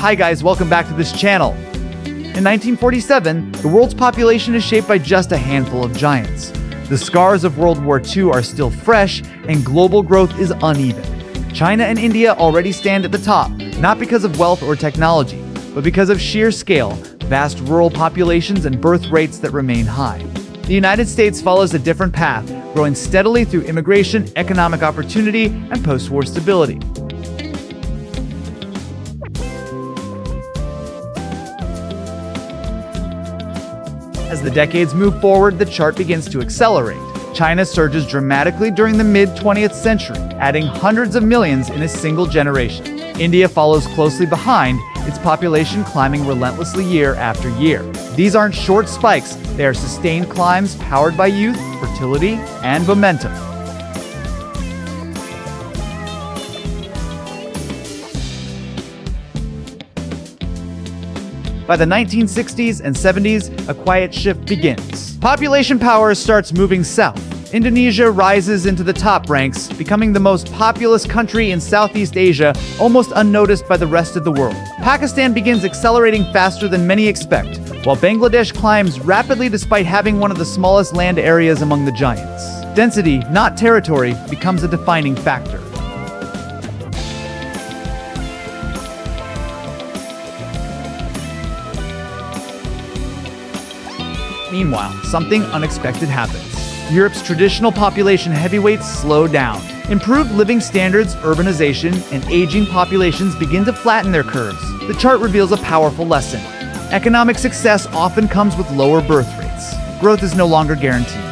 Hi guys, welcome back to this channel. In 1947, the world's population is shaped by just a handful of giants. The scars of World War II are still fresh, and global growth is uneven. China and India already stand at the top, not because of wealth or technology, but because of sheer scale, vast rural populations, and birth rates that remain high. The United States follows a different path, growing steadily through immigration, economic opportunity, and post-war stability. As the decades move forward, the chart begins to accelerate. China surges dramatically during the mid-20th century, adding hundreds of millions in a single generation. India follows closely behind, its population climbing relentlessly year after year. These aren't short spikes, they are sustained climbs powered by youth, fertility, and momentum. By the 1960s and 70s, a quiet shift begins. Population power starts moving south. Indonesia rises into the top ranks, becoming the most populous country in Southeast Asia, almost unnoticed by the rest of the world. Pakistan begins accelerating faster than many expect, while Bangladesh climbs rapidly despite having one of the smallest land areas among the giants. Density, not territory, becomes a defining factor. Meanwhile, something unexpected happens. Europe's traditional population heavyweights slow down. Improved living standards, urbanization, and aging populations begin to flatten their curves. The chart reveals a powerful lesson. Economic success often comes with lower birth rates. Growth is no longer guaranteed.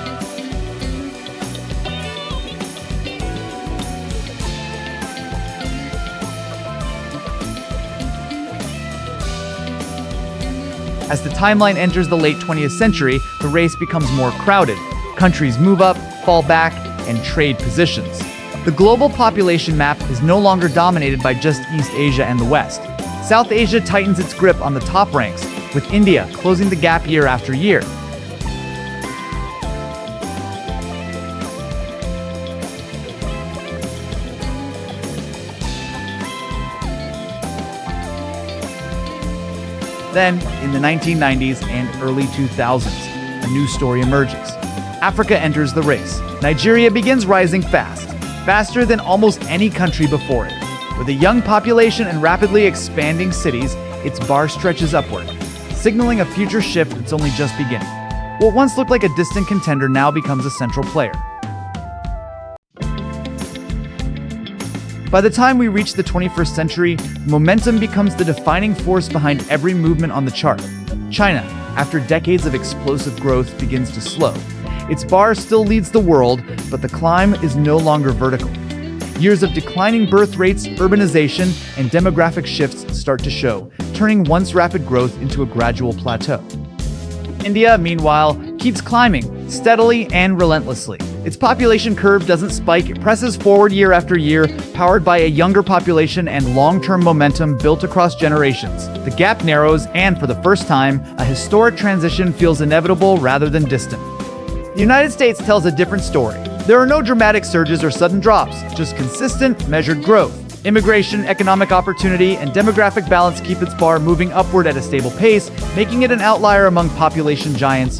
As the timeline enters the late 20th century, the race becomes more crowded. Countries move up, fall back, and trade positions. The global population map is no longer dominated by just East Asia and the West. South Asia tightens its grip on the top ranks, with India closing the gap year after year. Then, in the 1990s and early 2000s, a new story emerges. Africa enters the race. Nigeria begins rising fast, faster than almost any country before it. With a young population and rapidly expanding cities, its bar stretches upward, signaling a future shift that's only just beginning. What once looked like a distant contender now becomes a central player. By the time we reach the 21st century, momentum becomes the defining force behind every movement on the chart. China, after decades of explosive growth, begins to slow. Its bar still leads the world, but the climb is no longer vertical. Years of declining birth rates, urbanization, and demographic shifts start to show, turning once rapid growth into a gradual plateau. India, meanwhile, keeps climbing, steadily and relentlessly. Its population curve doesn't spike, it presses forward year after year, powered by a younger population and long-term momentum built across generations. The gap narrows, and for the first time, a historic transition feels inevitable rather than distant. The United States tells a different story. There are no dramatic surges or sudden drops, just consistent, measured growth. Immigration, economic opportunity, and demographic balance keep its bar moving upward at a stable pace, making it an outlier among population giants.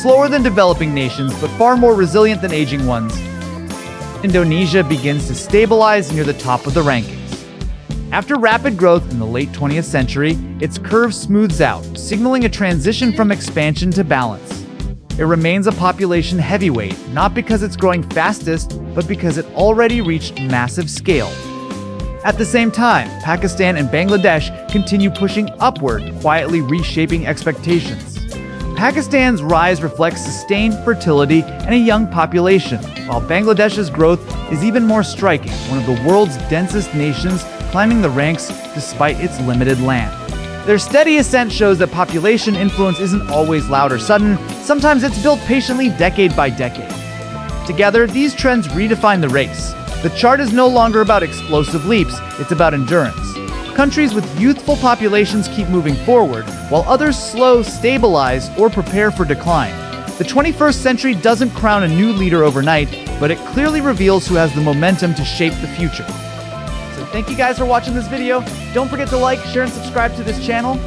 Slower than developing nations, but far more resilient than aging ones. Indonesia begins to stabilize near the top of the rankings. After rapid growth in the late 20th century, its curve smooths out, signaling a transition from expansion to balance. It remains a population heavyweight, not because it's growing fastest, but because it already reached massive scale. At the same time, Pakistan and Bangladesh continue pushing upward, quietly reshaping expectations. Pakistan's rise reflects sustained fertility and a young population, while Bangladesh's growth is even more striking, one of the world's densest nations climbing the ranks despite its limited land. Their steady ascent shows that population influence isn't always loud or sudden, sometimes it's built patiently decade by decade. Together, these trends redefine the race. The chart is no longer about explosive leaps, it's about endurance. Countries with youthful populations keep moving forward, while others slow, stabilize, or prepare for decline. The 21st century doesn't crown a new leader overnight, but it clearly reveals who has the momentum to shape the future. So Thank you guys for watching this video. Don't forget to like, share, and subscribe to this channel.